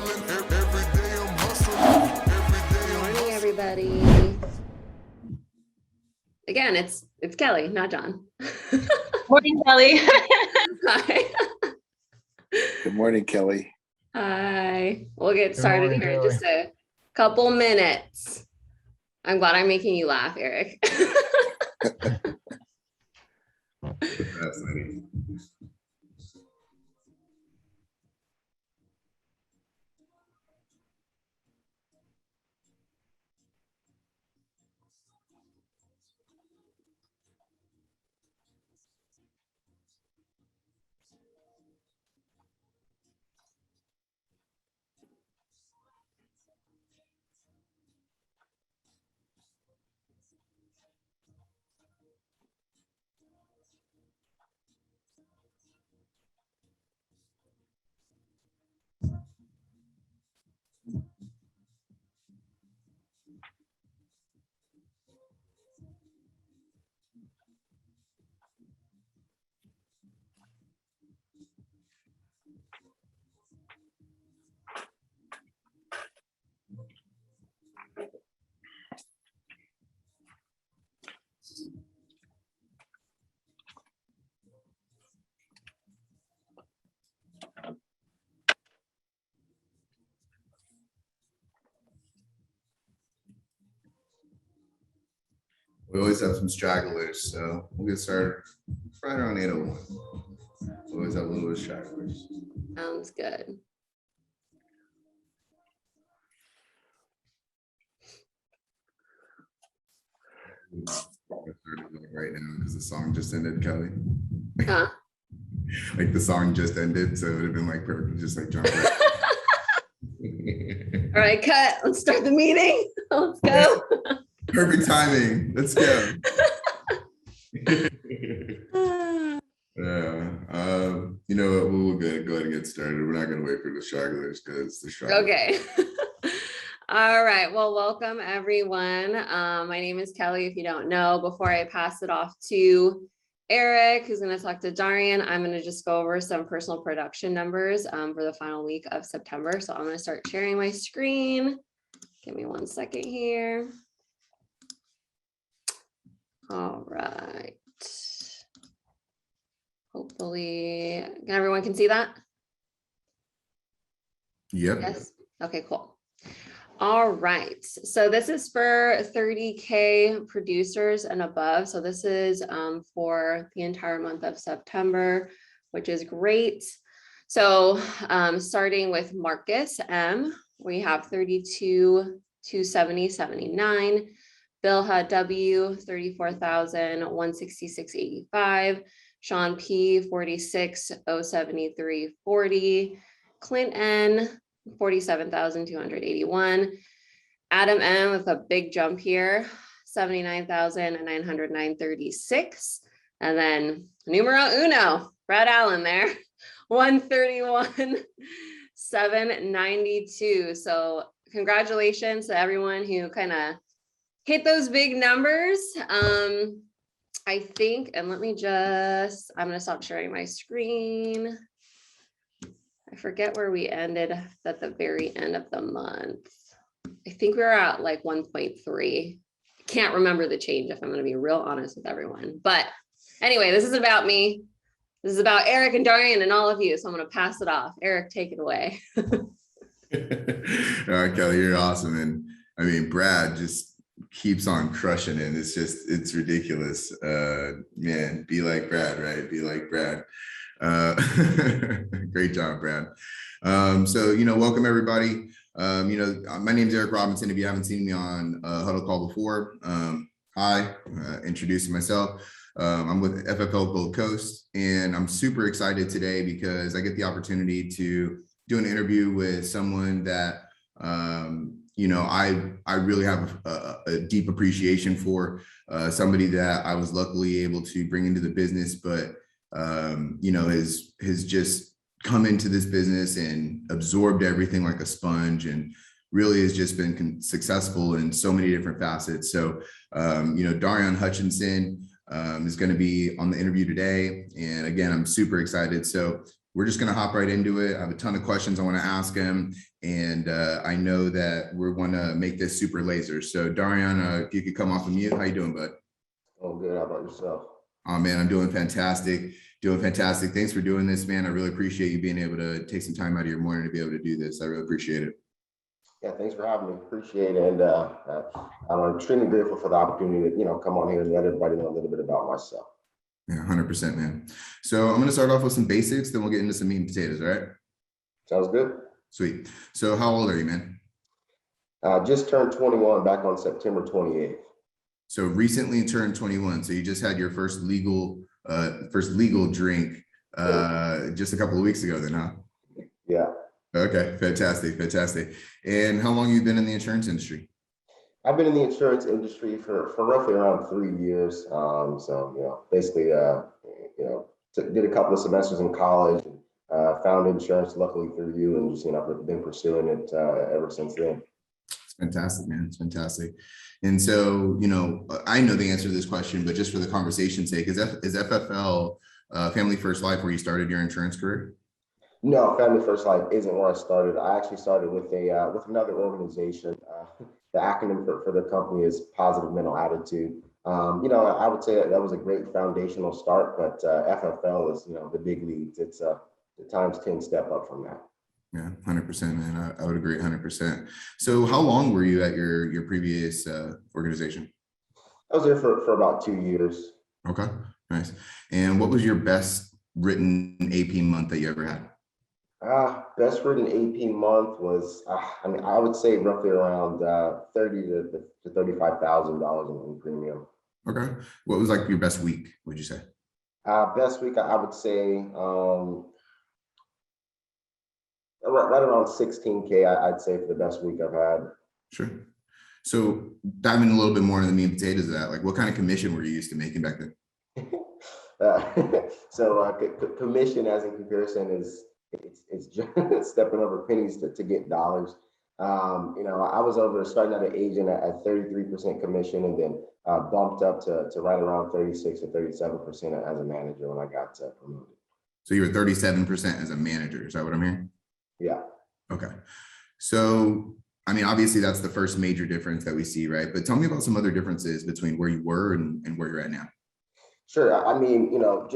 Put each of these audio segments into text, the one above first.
Morning, everybody. Again, it's Kelly, not John. Morning, Kelly. Hi. Good morning, Kelly. Hi. We'll get started here in just a couple minutes. I'm glad I'm making you laugh, Eric. We always have some stragglers, so we'll get started right around 8:01. We always have a little bit of stragglers. Sounds good. Right now because the song just ended, Kelly. Huh? Like the song just ended, so it would have been like perfect, just like jump right. All right, cut. Let's start the meeting. Let's go. Perfect timing. Let's go. Yeah. You know what? We'll go ahead and get started. We're not going to wait for the stragglers because the stragglers. Okay. All right. Well, welcome everyone. My name is Kelly. If you don't know, before I pass it off to Eric, who's going to talk to Dahrion, I'm going to just go over some personal production numbers for the final week of September. So I'm going to start sharing my screen. Give me 1 second here. All right. Hopefully everyone can see that. Yep. Yes. Okay, cool. All right. So this is for 30K producers and above. So this is for the entire month of September, which is great. So starting with Marcus M, we have 32,270.79. Bilha W, 34,166.85. Sean P, 46,073.40. Clint N, 47,281. Adam M with a big jump here, 79,909.36. And then numero uno, Brad Allen there, 131,792. So congratulations to everyone who kind of hit those big numbers. I think, and let me just, I'm going to stop sharing my screen. I forget where we ended at the very end of the month. I think we were at like 1.3. Can't remember the change if I'm going to be real honest with everyone. But anyway, this is about me. This is about Eric and Dahrion and all of you. So I'm going to pass it off. Eric, take it away. All right, Kelly, you're awesome. And I mean, Brad just keeps on crushing it. It's ridiculous. Man, be like Brad, right? Be like Brad. Great job, Brad. So, welcome everybody. My name is Eric Robinson. If you haven't seen me on Huddle Call before, hi, introducing myself. I'm with FFL Gold Coast, and I'm super excited today because I get the opportunity to do an interview with someone that, I really have a deep appreciation for, somebody that I was luckily able to bring into the business, but has just come into this business and absorbed everything like a sponge, and really has just been successful in so many different facets. So, Dahrion Hutchinson is going to be on the interview today. And again, I'm super excited. So we're just going to hop right into it. I have a ton of questions I want to ask him, and I know that we want to make this super laser. So Dahrion, if you could come off of mute. How you doing, bud? Oh, good. How about yourself? Oh man, I'm doing fantastic. Doing fantastic. Thanks for doing this, man. I really appreciate you being able to take some time out of your morning to be able to do this. I really appreciate it. Yeah, thanks for having me. Appreciate it. And I'm extremely grateful for the opportunity to, come on here and let everybody know a little bit about myself. Yeah, 100%, man. So I'm going to start off with some basics, then we'll get into some meat and potatoes, all right? Sounds good. Sweet. So how old are you, man? Just turned 21 back on September 28th. So recently turned 21. So you just had your first legal drink just a couple of weeks ago then, huh? Yeah. Okay, fantastic, fantastic. And how long have you been in the insurance industry? I've been in the insurance industry for roughly around 3 years. Basically, did a couple of semesters in college, found insurance luckily through you, and just, I've been pursuing it ever since then. It's fantastic, man. It's fantastic. And so, I know the answer to this question, but just for the conversation's sake, is FFL Family First Life where you started your insurance career? No, Family First Life isn't where I started. I actually started with with another organization. The acronym for the company is Positive Mental Attitude. I would say that was a great foundational start, but FFL is, the big leagues. It's the times 10 step up from that. Yeah, 100%, man. I would agree 100%. So how long were you at your previous organization? I was there for about 2 years. Okay, nice. And what was your best written AP month that you ever had? Best written AP month was, I would say roughly around $30,000 to $35,000 in premium. Okay. What was like your best week, would you say? Best week, I would say right around 16K, I'd say, for the best week I've had. Sure. So diving a little bit more into the meat and potatoes of that, like what kind of commission were you used to making back then? Commission, as in comparison, it's just stepping over pennies to get dollars. I was starting out an agent at 33% commission, and then bumped up to right around 36 to 37% as a manager when I got promoted. So you were 37% as a manager. Is that what I'm hearing? Yeah. Okay. So, obviously that's the first major difference that we see, right? But tell me about some other differences between where you were and where you're at now. Sure.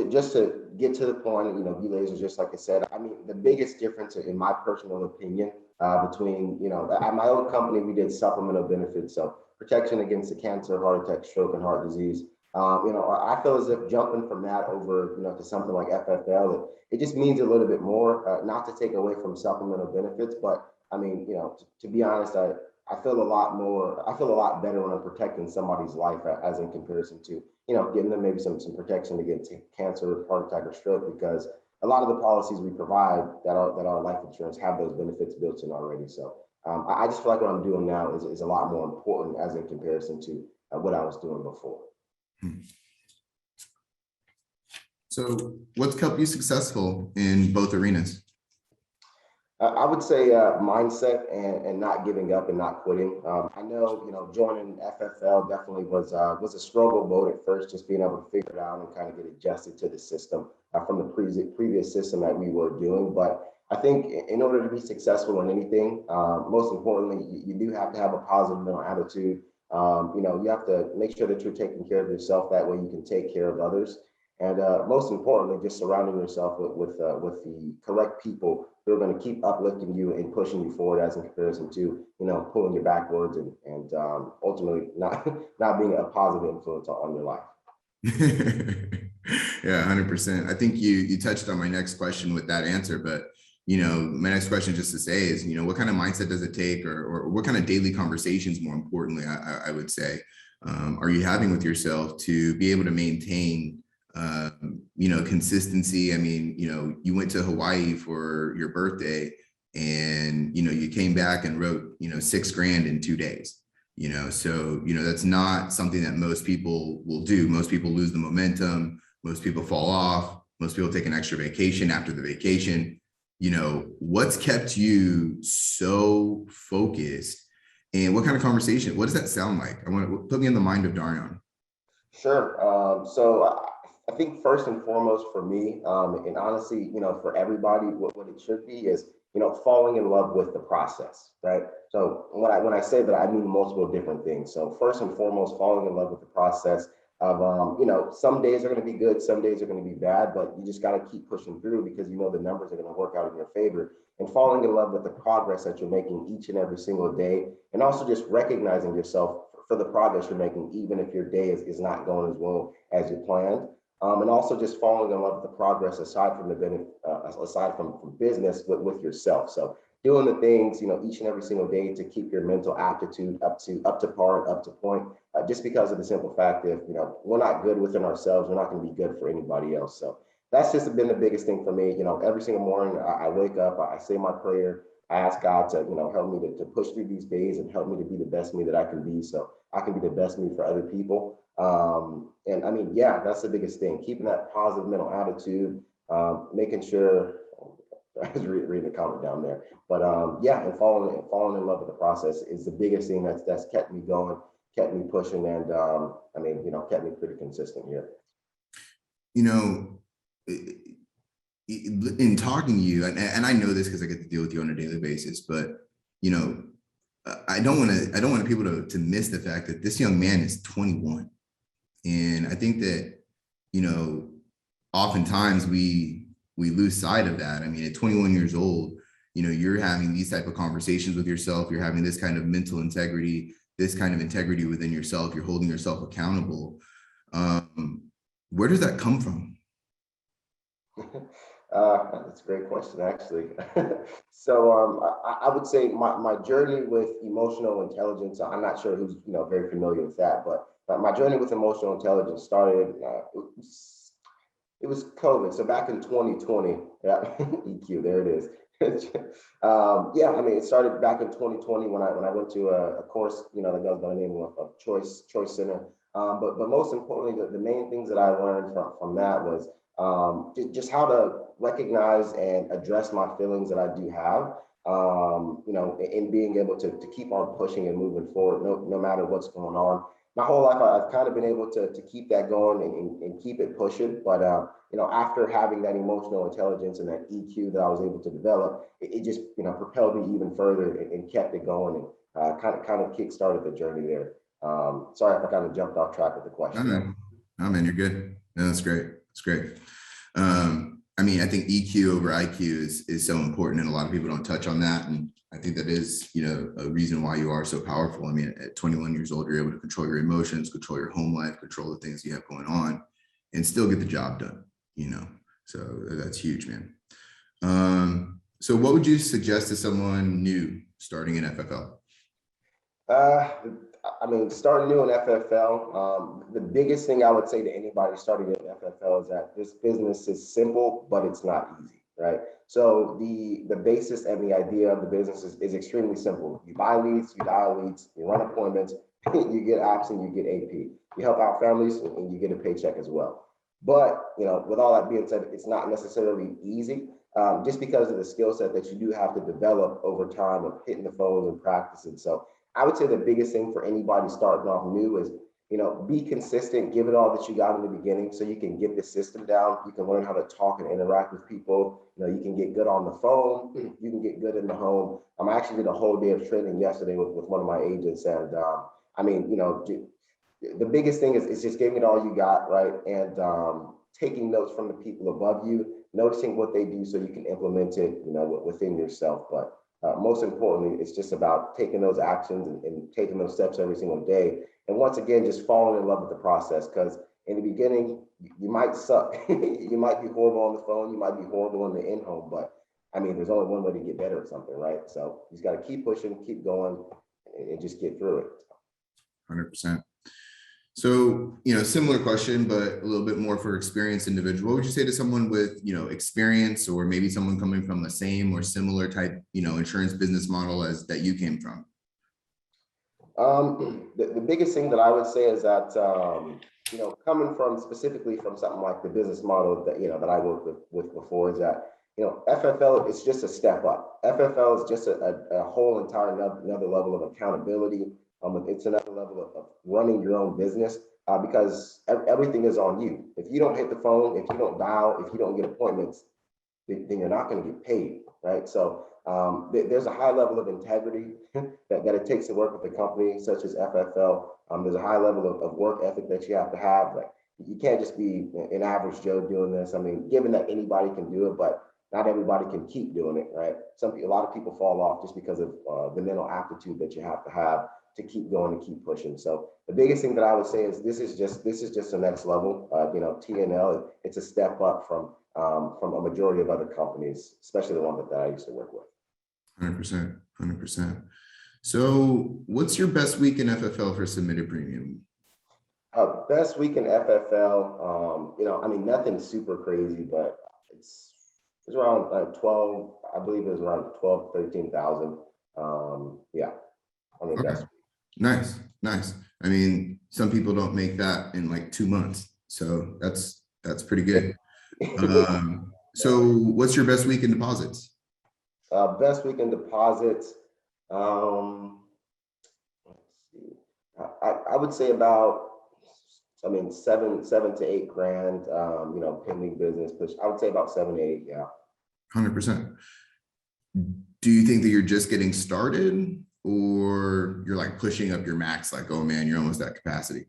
Just to get to the point, B-Lasers, just like I said, the biggest difference in my personal opinion between, at my old company, we did supplemental benefits. So protection against the cancer, heart attack, stroke, and heart disease. I feel as if jumping from that over, to something like FFL, it just means a little bit more, not to take away from supplemental benefits, but to be honest, I feel a lot better when I'm protecting somebody's life as in comparison to, giving them maybe some protection against cancer, heart attack, or stroke, because a lot of the policies we provide that are life insurance have those benefits built in already. So I just feel like what I'm doing now is a lot more important as in comparison to what I was doing before. So what's kept you successful in both arenas? I would say mindset and not giving up and not quitting. I know, joining FFL definitely was a struggle mode at first, just being able to figure it out and kind of get adjusted to the system from the previous system that we were doing. But I think in order to be successful in anything, most importantly, you do have to have a positive mental attitude. You have to make sure that you're taking care of yourself. That way you can take care of others. And most importantly, just surrounding yourself with the correct people who are going to keep uplifting you and pushing you forward, as in comparison to, pulling you backwards and ultimately not being a positive influence on your life. Yeah, 100%. I think you touched on my next question with that answer, but my next question just to say is, what kind of mindset does it take, or what kind of daily conversations, more importantly, I would say, are you having with yourself to be able to maintain consistency? You went to Hawaii for your birthday, and you came back and wrote $6,000 in 2 days. So that's not something that most people will do. Most people lose the momentum. Most people fall off. Most people take an extra vacation after the vacation. What's kept you so focused, and what kind of conversation? What does that sound like? I want to put me in the mind of Dahrion. Sure. So I think first and foremost for me, and honestly, for everybody, what it should be is, falling in love with the process, right? So when I say that, I mean multiple different things. So first and foremost, falling in love with the process of, some days are going to be good, some days are going to be bad, but you just got to keep pushing through because the numbers are going to work out in your favor, and falling in love with the progress that you're making each and every single day, and also just recognizing yourself for the progress you're making, even if your day is not going as well as you planned. And also just falling in love with the progress aside from aside from business with yourself. So doing the things, each and every single day to keep your mental aptitude up to par and up to point, just because of the simple fact that, we're not good within ourselves, we're not going to be good for anybody else. So that's just been the biggest thing for me. Every single morning I wake up, I say my prayer, I ask God to, help me to push through these days and help me to be the best me that I can be, so I can be the best me for other people. And I mean, yeah, that's the biggest thing, keeping that positive mental attitude, making sure, I was reading the comment down there, but yeah, and falling in love with the process is the biggest thing that's kept me going, kept me pushing, and kept me pretty consistent here. In talking to you, and I know this because I get to deal with you on a daily basis, but I don't want people to miss the fact that this young man is 21. And I think that, oftentimes we lose sight of that. I mean, at 21 years old, you're having these type of conversations with yourself, you're having this kind of mental integrity, this kind of integrity within yourself, you're holding yourself accountable. Where does that come from? That's a great question, actually. So I would say my journey with emotional intelligence, I'm not sure who's very familiar with that, but my journey with emotional intelligence started, it was COVID. So back in 2020, yeah, EQ, there it is. Yeah, I mean, it started back in 2020 when I went to a course, that goes by the name of Choice Center. But most importantly, the main things that I learned from that was just how to recognize and address my feelings that I do have, in being able to keep on pushing and moving forward, no matter what's going on. My whole life, I've kind of been able to keep that going and keep it pushing. But, after having that emotional intelligence and that EQ that I was able to develop, it just, propelled me even further and kept it going, and kind of kick-started the journey there. Sorry if I kind of jumped off track with the question. No, man, you're good. No, that's great. That's great. I mean, I think EQ over IQ is so important, and a lot of people don't touch on that. And I think that is, a reason why you are so powerful. I mean, at 21 years old, you're able to control your emotions, control your home life, control the things you have going on, and still get the job done, So that's huge, man. So what would you suggest to someone new starting in FFL? Starting new in FFL, the biggest thing I would say to anybody starting in FFL is that this business is simple, but it's not easy, right? So the basis and the idea of the business is extremely simple. You buy leads, you dial leads, you run appointments, you get apps, and you get AP. You help out families, and you get a paycheck as well. But, with all that being said, it's not necessarily easy, just because of the skill set that you do have to develop over time of hitting the phones and practicing. So I would say the biggest thing for anybody starting off new is, be consistent, give it all that you got in the beginning so you can get the system down. You can learn how to talk and interact with people. You can get good on the phone. You can get good in the home. I actually did a whole day of training yesterday with one of my agents. And the biggest thing is just giving it all you got, right? And taking notes from the people above you, noticing what they do so you can implement it, within yourself. But most importantly, it's just about taking those actions and taking those steps every single day. And once again, just falling in love with the process, because in the beginning, you might suck. You might be horrible on the phone. You might be horrible in the in-home, but there's only one way to get better at something, right? So you just got to keep pushing, keep going, and just get through it. 100%. So, similar question, but a little bit more for experienced individual. What would you say to someone with, experience, or maybe someone coming from the same or similar type, insurance business model as that you came from? The biggest thing that I would say is that, coming from specifically from something like the business model that, that I worked with before, is that, FFL is just a step up. FFL is just a whole entire another level of accountability. It's another level of running your own business. because everything is on you. If you don't hit the phone, if you don't dial, if you don't get appointments, then you're not going to get paid, right? So there's a high level of integrity that it takes to work with a company such as FFL. There's a high level of work ethic that you have to have. Like, you can't just be an average Joe doing this. I mean, given that anybody can do it, but not everybody can keep doing it, right? A lot of people fall off just because of the mental aptitude that you have to keep going and keep pushing. So the biggest thing that I would say is this is just the next level. TNL, it's a step up from a majority of other companies, especially the one that I used to work with. 100%, 100%. So what's your best week in FFL for submitted premium? Best week in FFL, I mean, nothing super crazy, but it's around 12, I believe it was around 12, 13,000. Yeah, I mean, Okay. best week. Nice. I mean, some people don't make that in like 2 months. So that's pretty good. So what's your best week in deposits? Best week in deposits. Let's see. I would say about, I mean, seven to 8 grand. Pending business push. I would say about 7 to 8. Yeah. 100%. Do you think that you're just getting started, or you're like pushing up your max? Like, oh man, you're almost at capacity.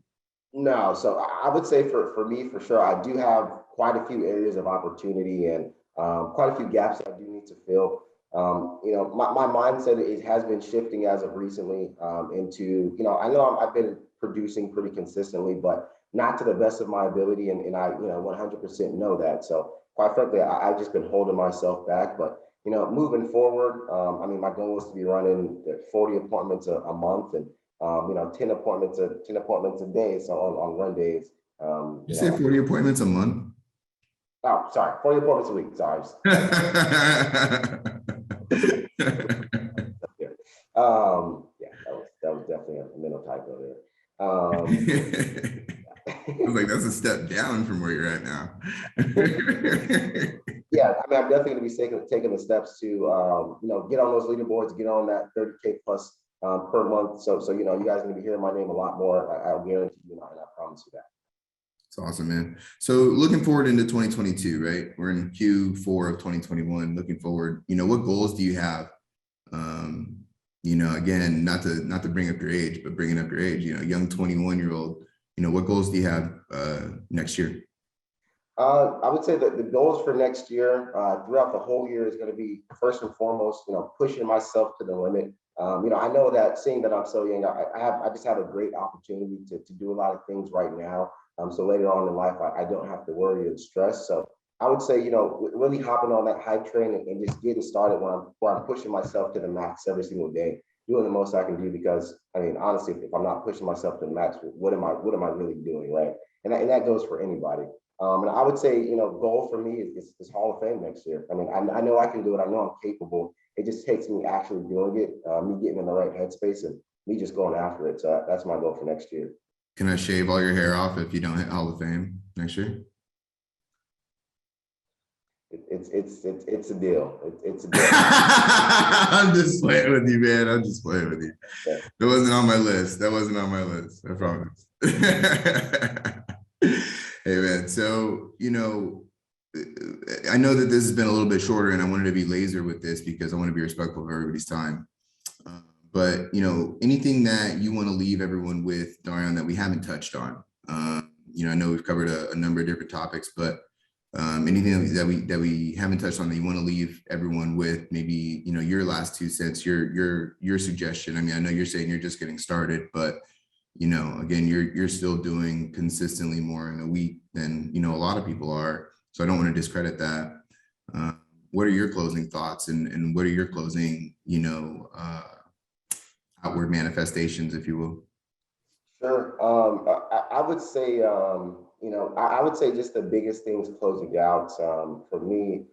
No, so I would say for me, for sure, I do have quite a few areas of opportunity and quite a few gaps that I do need to fill. My mindset has been shifting as of recently into, I know I've been producing pretty consistently, but not to the best of my ability. And I, 100% know that. So quite frankly, I've just been holding myself back. But, moving forward, I mean, my goal is to be running 40 appointments a month and 10 appointments a day. So on run days. You say 40 appointments a month? Oh, sorry, 40 appointments a week. Sorry. Yeah, that was definitely a mental typo there. I was like, that's a step down from where you're at now. Yeah, I mean, I'm definitely going to be taking the steps to, get on those leaderboards, get on that 30K plus per month. So you guys are going to be hearing my name a lot more. I'll guarantee you, and I promise you that. It's awesome, man. So looking forward into 2022, right? We're in Q4 of 2021. Looking forward, what goals do you have? Again, not to bring up your age, but bringing up your age, young 21-year-old, what goals do you have next year? I would say that the goals for next year, throughout the whole year, is going to be first and foremost, pushing myself to the limit. I know that seeing that I'm so young, I just have a great opportunity to do a lot of things right now. So later on in life, I don't have to worry and stress. So I would say, really hopping on that hype train and just getting started where I'm pushing myself to the max every single day, doing the most I can do. Because I mean, honestly, if I'm not pushing myself to the max, what am I really doing, right? And that goes for anybody. And I would say, goal for me is Hall of Fame next year. I mean, I know I can do it. I know I'm capable. It just takes me actually doing it, me getting in the right headspace, and me just going after it. So that's my goal for next year. Can I shave all your hair off if you don't hit Hall of Fame next year? It's a deal. It's a deal. I'm just playing with you, man. I'm just playing with you. Yeah. That wasn't on my list. I promise. Hey, man. So, I know that this has been a little bit shorter, and I wanted to be laser with this because I want to be respectful of everybody's time. But, anything that you want to leave everyone with, Dahrion, that we haven't touched on? I know we've covered a number of different topics, but anything that we haven't touched on that you want to leave everyone with, maybe, your last 2 cents, your suggestion. I mean, I know you're saying you're just getting started, but, again, you're still doing consistently more in a week than, a lot of people are. So I don't want to discredit that. What are your closing thoughts and what are your closing, outward manifestations, if you will? Sure. I would say, I would say just the biggest things closing out for me,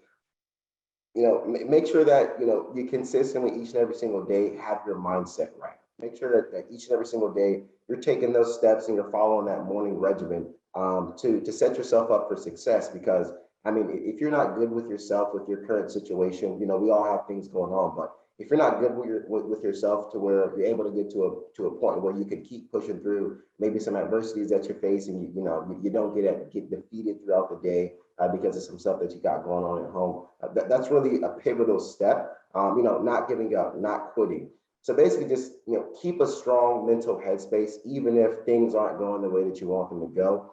make sure that, you consistently each and every single day have your mindset right. Make sure that each and every single day you're taking those steps and you're following that morning regimen to set yourself up for success. Because I mean, if you're not good with yourself, with your current situation, we all have things going on, but if you're not good with yourself to where you're able to get to a point where you can keep pushing through maybe some adversities that you're facing, you don't get defeated throughout the day because of some stuff that you got going on at home. That's really a pivotal step. Not giving up, not quitting. So basically just, keep a strong mental headspace, even if things aren't going the way that you want them to go.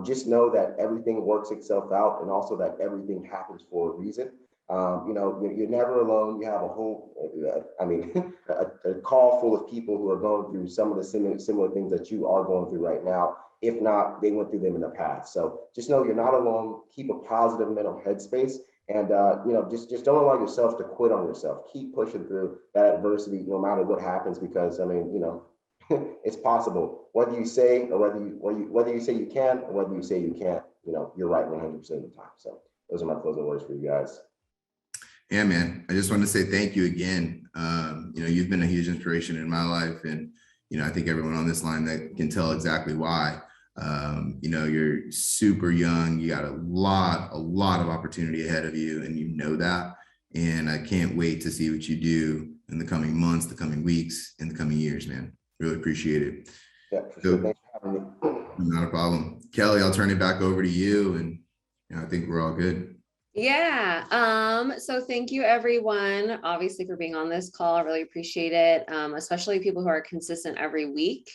Just know that everything works itself out, and also that everything happens for a reason. You're never alone. You have a whole, a call full of people who are going through some of the similar things that you are going through right now. If not, they went through them in the past. So just know you're not alone. Keep a positive mental headspace, and just don't allow yourself to quit on yourself. Keep pushing through that adversity, no matter what happens, because it's possible. Whether you say or whether you say you can or whether you say you can't, you're right 100% of the time. So those are my closing words for you guys. Yeah, man. I just want to say thank you again. You've been a huge inspiration in my life, and I think everyone on this line that can tell exactly why. You're super young. You got a lot of opportunity ahead of you, and you know that. And I can't wait to see what you do in the coming months, the coming weeks, and the coming years, man. Really appreciate it. Yeah, for sure. Thanks for having me. Not a problem. Kelly, I'll turn it back over to you, and I think we're all good. Yeah. So thank you everyone, obviously, for being on this call. I really appreciate it. Especially people who are consistent every week.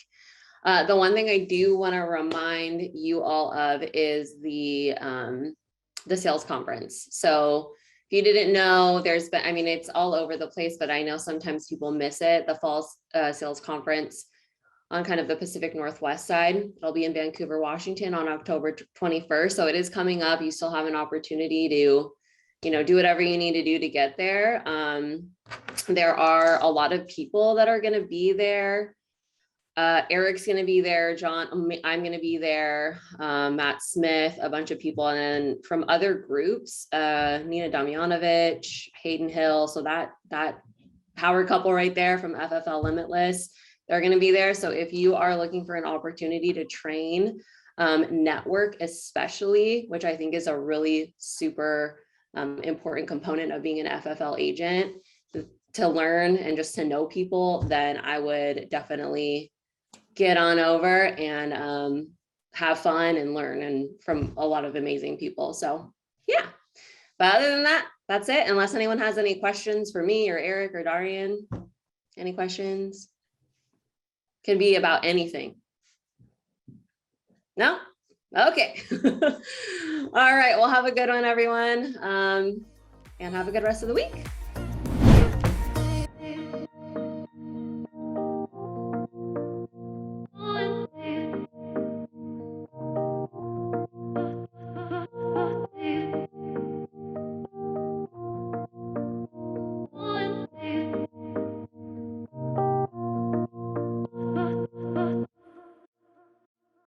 The one thing I do want to remind you all of is the sales conference. So if you didn't know, it's all over the place, but I know sometimes people miss it. The fall sales conference on kind of the Pacific Northwest side. It'll be in Vancouver, Washington on October 21st. So it is coming up. You still have an opportunity to, do whatever you need to do to get there. There are a lot of people that are going to be there. Eric's going to be there. John, I'm going to be there. Matt Smith, a bunch of people. And then from other groups, Nina Damjanovic, Hayden Hill. So that power couple right there from FFL Limitless, they're going to be there. So if you are looking for an opportunity to train, network especially, which I think is a really super important component of being an FFL agent, to learn and just to know people, then I would definitely get on over and have fun and learn and from a lot of amazing people. So yeah, but other than that, that's it. Unless anyone has any questions for me or Eric or Dahrion, any questions? Can be about anything. No? Okay. All right. Well, have a good one, everyone. And have a good rest of the week.